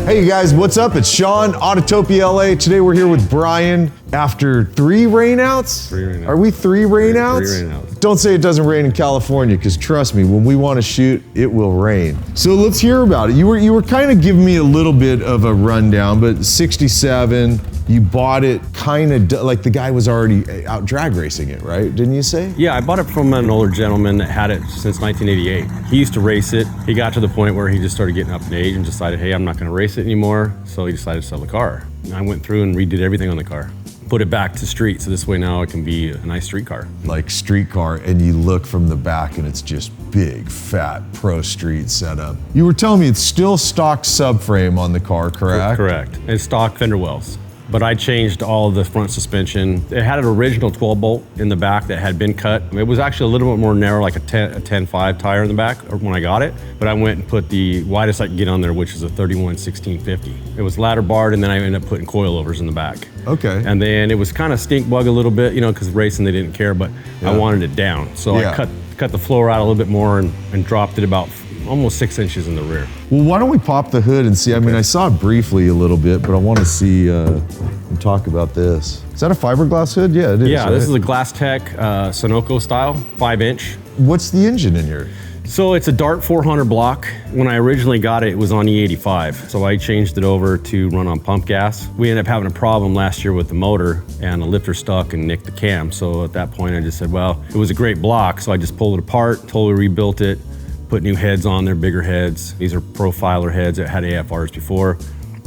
Hey you guys, what's up? It's Sean, Autotopia LA. Today we're here with Brian after 3 rainouts? 3 rainouts. Are we 3 rainouts? 3 rainouts. Don't say it doesn't rain in California, because trust me, when we want to shoot, it will rain. So let's hear about it. You were kind of giving me a little bit of a rundown, but 67, you bought it kind of like the guy was already out drag racing it, right? Didn't you say? Yeah, I bought it from an older gentleman that had it since 1988. He used to race it. He got to the point where he just started getting up in age and decided, hey, I'm not going to race it anymore. So he decided to sell the car. And I went through and redid everything on the car. Put it back to street, so this way now it can be a nice street car. Like street car, and you look from the back and it's just big, fat, pro street setup. You were telling me it's still stock subframe on the car, correct? Correct. It's stock fender wells. But I changed all of the front suspension. It had an original 12 bolt in the back that had been cut. It was actually a little bit more narrow, like a 10.5 tire in the back when I got it. But I went and put the widest I could get on there, which is a 31/1650. It was ladder barred, and then I ended up putting coilovers in the back. Okay. And then it was kind of stink bug a little bit, you know, because racing they didn't care, but yeah. I wanted it down. So I cut the floor out a little bit more and dropped it about almost 6 inches in the rear. Well, why don't we pop the hood and see? I mean, I saw it briefly a little bit, but I want to see and talk about this. Is that a fiberglass hood? Yeah, it is. Yeah, right? This is a Glass Tech Sunoco style, 5-inch. What's the engine in here? So it's a Dart 400 block. When I originally got it, it was on E85. So I changed it over to run on pump gas. We ended up having a problem last year with the motor, and the lifter stuck and nicked the cam. So at that point I just said, well, it was a great block. So I just pulled it apart, totally rebuilt it, put new heads on there, bigger heads. These are profiler heads that had AFRs before.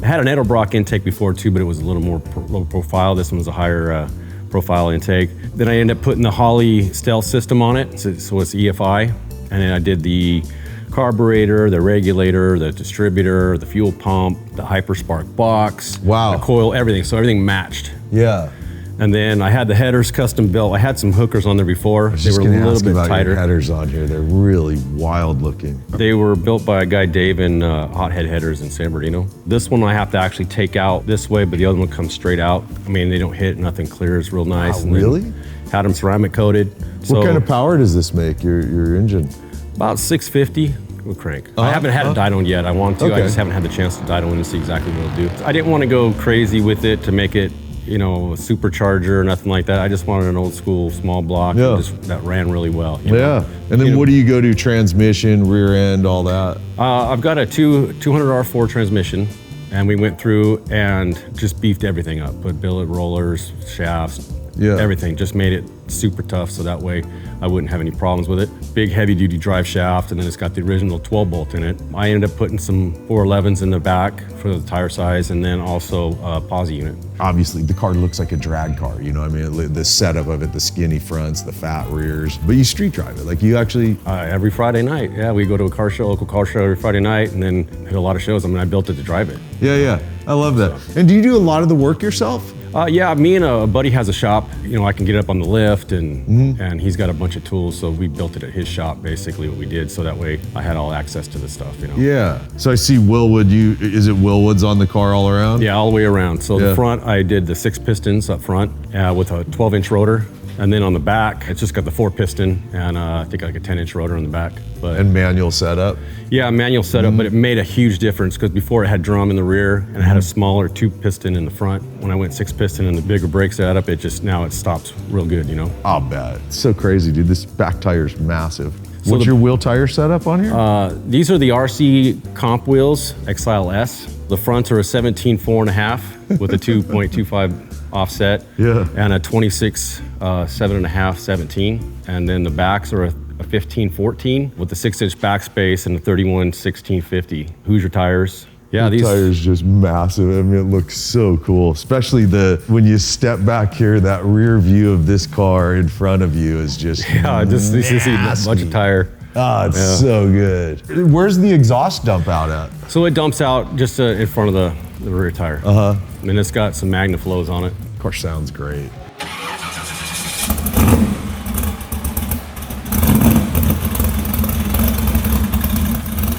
I had an Edelbrock intake before too, but it was a little more low profile. This one was a higher profile intake. Then I ended up putting the Holley stealth system on it, so it's EFI. And then I did the carburetor, the regulator, the distributor, the fuel pump, the Hyperspark box, wow, the coil, everything. So everything matched. Yeah. And then I had the headers custom built. I had some hookers on there before. They were a little bit tighter. Your headers on here, they're really wild looking. They were built by a guy, Dave, in Hothead Headers in San Bernardino. This one I have to actually take out this way, but the other one comes straight out. I mean, they don't hit, nothing clears, real nice. Wow, and really? Had them ceramic coated. What kind of power does this make, your engine? About 650 with crank. I haven't had it dyed yet. I want to. Okay. I just haven't had the chance to dyed and see exactly what it'll do. I didn't want to go crazy with it to make it, you know, a supercharger or nothing like that. I just wanted an old school small block that ran really well. You know? And then what do you go to? Transmission, rear end, all that? I've got a 200R4 transmission, and we went through and just beefed everything up. Put billet rollers, shafts, everything. Just made it super tough so that way I wouldn't have any problems with it. Big heavy duty drive shaft, and then it's got the original 12 bolt in it. I ended up putting some 411s in the back for the tire size, and then also a posi unit. Obviously the car looks like a drag car, you know what I mean? The setup of it, the skinny fronts, the fat rears, but you street drive it. Like you actually... every Friday night, we go to a car show, local car show every Friday night, and then hit a lot of shows. I mean, I built it to drive it. Yeah, I love that. And do you do a lot of the work yourself? Yeah, me and a buddy has a shop. You know, I can get up on the lift, and he's got a bunch of tools, so we built it at his shop, basically what we did, so that way I had all access to the stuff, you know. Yeah, so I see Wilwood, is it Wilwoods on the car all around? Yeah, all the way around. So the front, I did the 6 pistons up front with a 12-inch rotor. And then on the back, it's just got the 4 piston and I think like a 10-inch rotor on the back. And manual setup? Yeah, manual setup, but it made a huge difference because before it had drum in the rear and it had a smaller 2 piston in the front. When I went 6 piston and the bigger brake setup, now it stops real good, you know? I'll bet. It's so crazy, dude. This back tire's massive. So what's your wheel tire setup on here? These are the RC comp wheels, Exile S. The fronts are a 17 4.5 with a 2.25 offset, and a 26 7.5 17, and then the backs are a 15 14 with a 6-inch backspace and a 31 16 50. Hoosier tires. Yeah, these tires just massive. I mean, it looks so cool, especially when you step back here. That rear view of this car in front of you is just just you see a bunch of tire. It's so good. Where's the exhaust dump out at? So it dumps out just in front of the rear tire. And it's got some MagnaFlows on it. Of course, sounds great.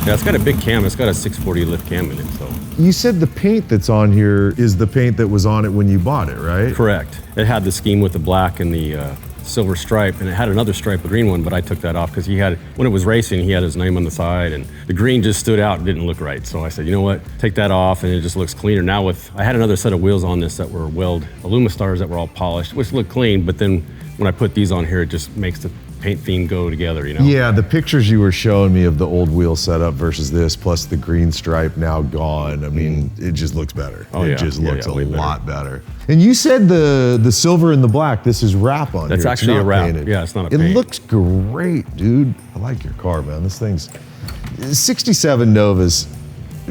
Yeah, it's got a big cam. It's got a 640 lift cam in it, so. You said the paint that's on here is the paint that was on it when you bought it, right? Correct. It had the scheme with the black and the silver stripe, and it had another stripe, a green one, but I took that off because when it was racing, he had his name on the side, and the green just stood out and didn't look right. So I said, you know what, take that off, and it just looks cleaner. Now I had another set of wheels on this that were weld Alumastars that were all polished, which looked clean, but then when I put these on here, it just makes the paint theme go together, you know? Yeah, the pictures you were showing me of the old wheel setup versus this, plus the green stripe now gone, I mean, it just looks better. It just looks a lot better. And you said the silver and the black, this is wrap on That's here. actually a wrap. Painted. Yeah, it's not a paint. It looks great, dude. I like your car, man. This thing's 67 Novas.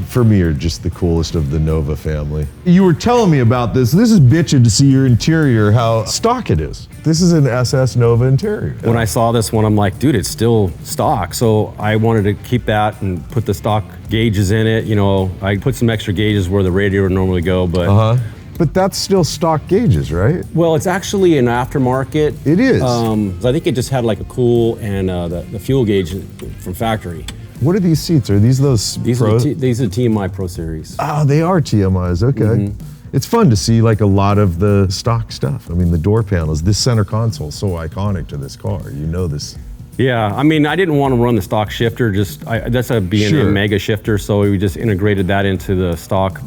For me, are just the coolest of the Nova family. You were telling me about this. This is bitching to see your interior, how stock it is. This is an SS Nova interior. When I saw this one, I'm like, dude, it's still stock. So I wanted to keep that and put the stock gauges in it. You know, I put some extra gauges where the radiator would normally go, but But that's still stock gauges, right? well, it's actually an aftermarket. It is. I think it just had like a cool and the fuel gauge from factory. What are these seats? Are these those These Pro? are these are TMI Pro Series. Oh, they are TMIs, okay. It's fun to see like a lot of the stock stuff. I mean, the door panels, this center console is so iconic to this car. You know this. Yeah, I mean, I didn't want to run the stock shifter. That's a B&A Mega shifter, so we just integrated that into the stock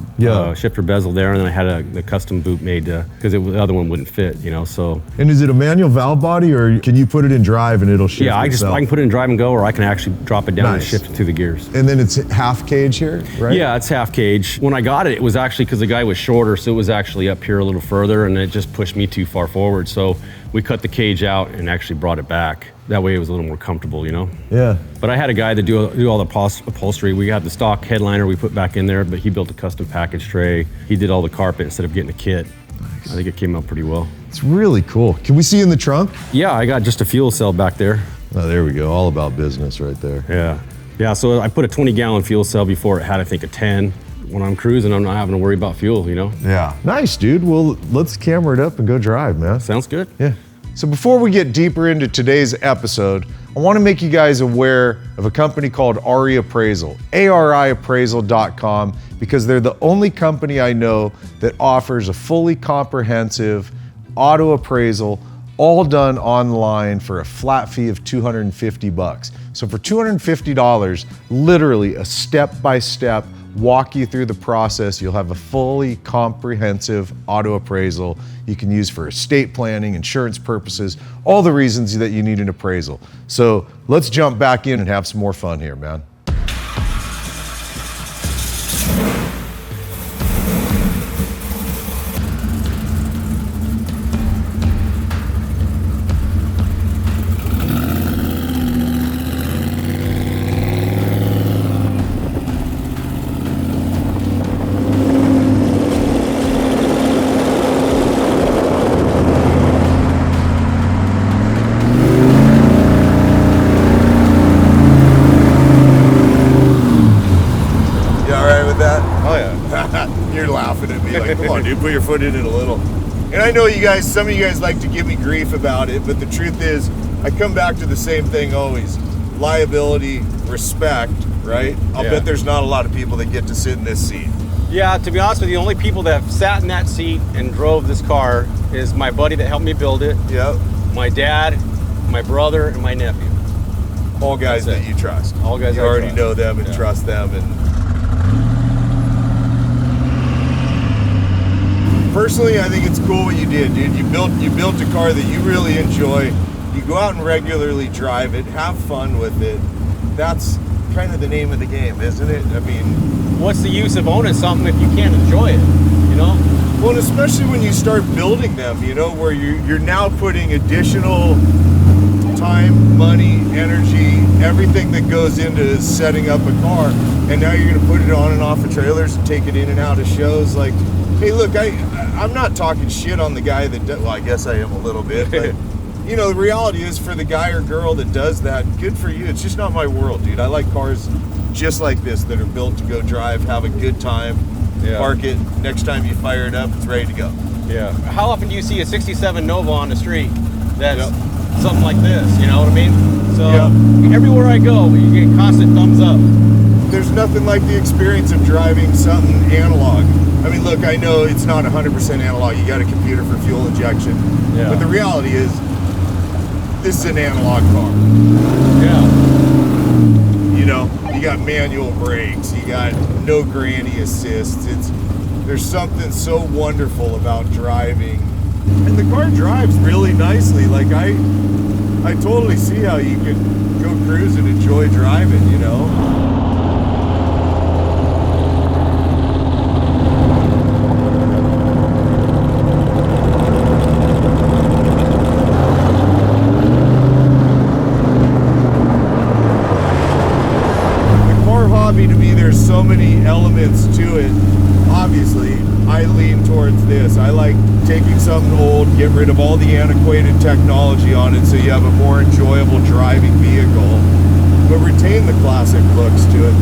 shifter bezel there, and then I had the custom boot made because the other one wouldn't fit, you know. So. And is it a manual valve body, or can you put it in drive and it'll shift? Yeah, I can put it in drive and go, or I can actually drop it down and shift it through the gears. And then it's half cage here, right? Yeah, it's half cage. When I got it, it was actually because the guy was shorter, so it was actually up here a little further, and it just pushed me too far forward. So we cut the cage out and actually brought it back. That way it was a little more comfortable, you know? Yeah. But I had a guy that do all the upholstery. We got the stock headliner we put back in there, but he built a custom package tray. He did all the carpet instead of getting a kit. Nice. I think it came out pretty well. It's really cool. Can we see in the trunk? Yeah, I got just a fuel cell back there. Oh, there we go. All about business right there. Yeah. Yeah, so I put a 20-gallon fuel cell before it had, I think, a 10. When I'm cruising, I'm not having to worry about fuel, you know? Yeah. Nice, dude. Well, let's camera it up and go drive, man. Sounds good. Yeah. So before we get deeper into today's episode, I want to make you guys aware of a company called ARI Appraisal, ARIappraisal.com, because they're the only company I know that offers a fully comprehensive auto appraisal, all done online for a flat fee of $250. So for $250, literally a step-by-step walk you through the process. You'll have a fully comprehensive auto appraisal you can use for estate planning, insurance purposes, all the reasons that you need an appraisal. So let's jump back in and have some more fun here, man. Put your foot in it a little. And I know you guys, some of you guys like to give me grief about it, but the truth is, I come back to the same thing always. Liability, respect, right? I'll bet there's not a lot of people that get to sit in this seat. Yeah, to be honest with you, the only people that have sat in that seat and drove this car is my buddy that helped me build it. Yep. My dad, my brother, and my nephew. All guys that you trust. All guys you already know them and trust them. And personally, I think it's cool what you did, dude. You built a car that you really enjoy. You go out and regularly drive it, have fun with it. That's kind of the name of the game, isn't it? I mean, what's the use of owning something if you can't enjoy it, you know? Well, and especially when you start building them, you know, where you're now putting additional time, money, energy, everything that goes into setting up a car, and now you're gonna put it on and off of trailers and take it in and out of shows. Like, hey, look, I'm not talking shit on the guy that does, well, I guess I am a little bit, but you know, the reality is for the guy or girl that does that, good for you. It's just not my world, dude. I like cars just like this that are built to go drive, have a good time, park it. Next time you fire it up, it's ready to go. Yeah. How often do you see a 67 Nova on the street that's something like this, you know what I mean? So everywhere I go, you get constant thumbs up. There's nothing like the experience of driving something analog. I mean, look, I know it's not 100% analog. You got a computer for fuel injection. Yeah. But the reality is, this is an analog car. Yeah. You know, you got manual brakes, you got no granny assists. There's something so wonderful about driving, and the car drives really nicely. Like I totally see how you could go cruise and enjoy driving, you know. To me, there's so many elements to it. Obviously, I lean towards this. I like taking something old, get rid of all the antiquated technology on it so you have a more enjoyable driving vehicle, but retain the classic looks to it.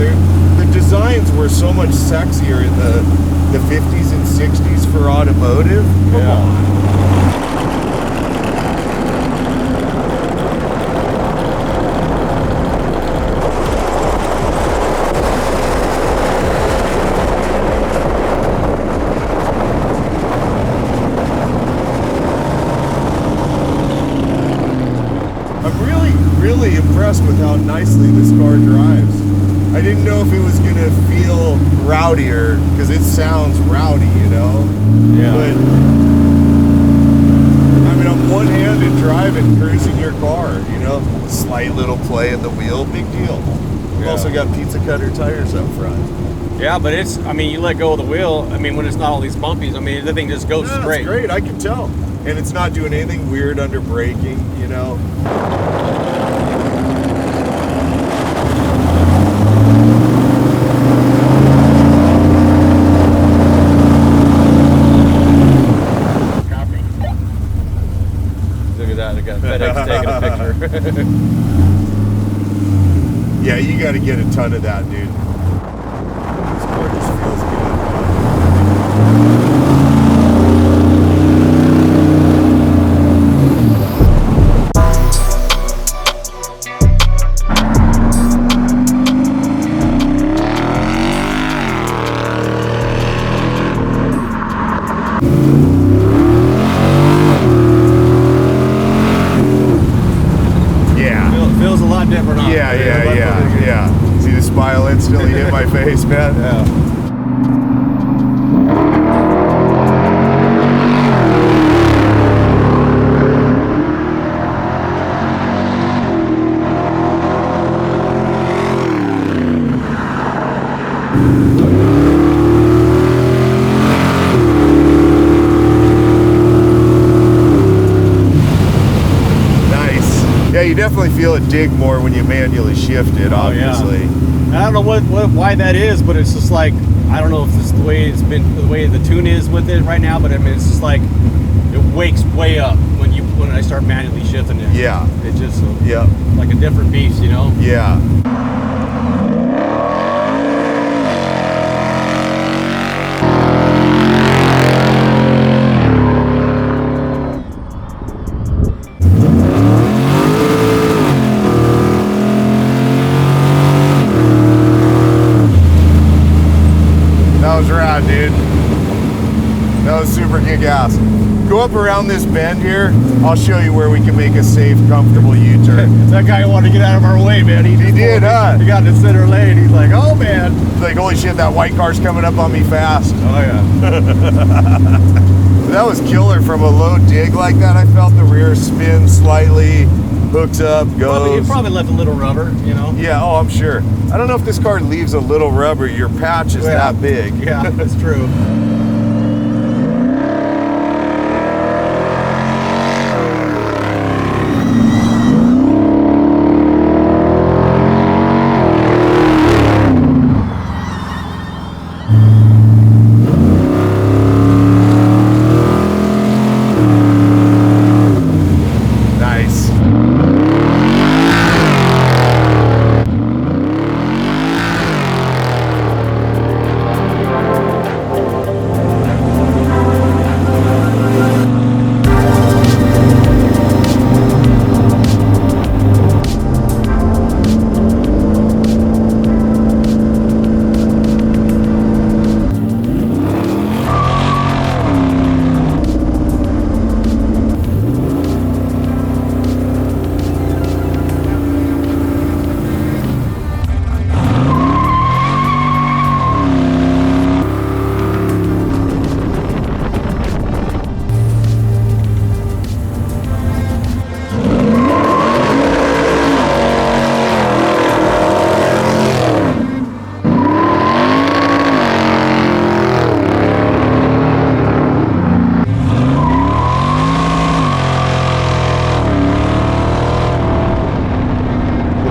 The designs were so much sexier in the 50s and 60s for automotive. Come on. Really impressed with how nicely this car drives. I didn't know if it was gonna feel rowdier because it sounds rowdy, you know. Yeah. But I mean, I'm one-handed driving, cruising your car, you know. Slight little play in the wheel, big deal. We've also got pizza cutter tires up front. Yeah, but it's, I mean, you let go of the wheel, I mean, when it's not all these bumpies, I mean, the thing just goes straight. It's great, I can tell. And it's not doing anything weird under braking, you know. I got FedEx taking a picture. Yeah, you got to get a ton of that, dude. This car just feels good. Feels a lot different. Yeah. See the smile instantly hit my face, man? Yeah. Yeah, you definitely feel it dig more when you manually shift it, obviously. Yeah. I don't know why that is, but it's just like, I don't know if it's the way it's been, the way the tune is with it right now, but I mean, it's just like, it wakes way up when I start manually shifting it. Yeah. It just, like a different beast, you know? Yeah. That was rad, dude. That was super kick-ass. Go up around this bend here. I'll show you where we can make a safe, comfortable U-turn. That guy wanted to get out of our way, man. He did, huh? He got in the center lane. He's like, oh, man. He's like, holy shit, that white car's coming up on me fast. Oh, yeah. That was killer from a low dig like that. I felt the rear spin slightly, hooks up, goes. It probably left a little rubber, you know? Yeah, oh, I'm sure. I don't know if this car leaves a little rubber. Your patch is that big. Yeah, that's true.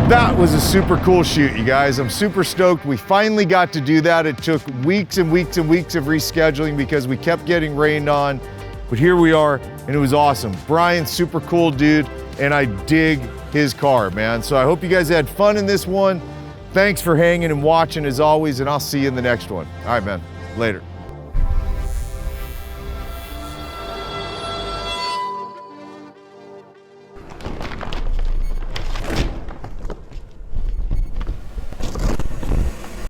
That was a super cool shoot, you guys. I'm super stoked. We finally got to do that. It took weeks and weeks and weeks of rescheduling because we kept getting rained on. But here we are, and it was awesome. Brian's super cool dude, and I dig his car, man. So I hope you guys had fun in this one. Thanks for hanging and watching as always, and I'll see you in the next one. All right, man. Later.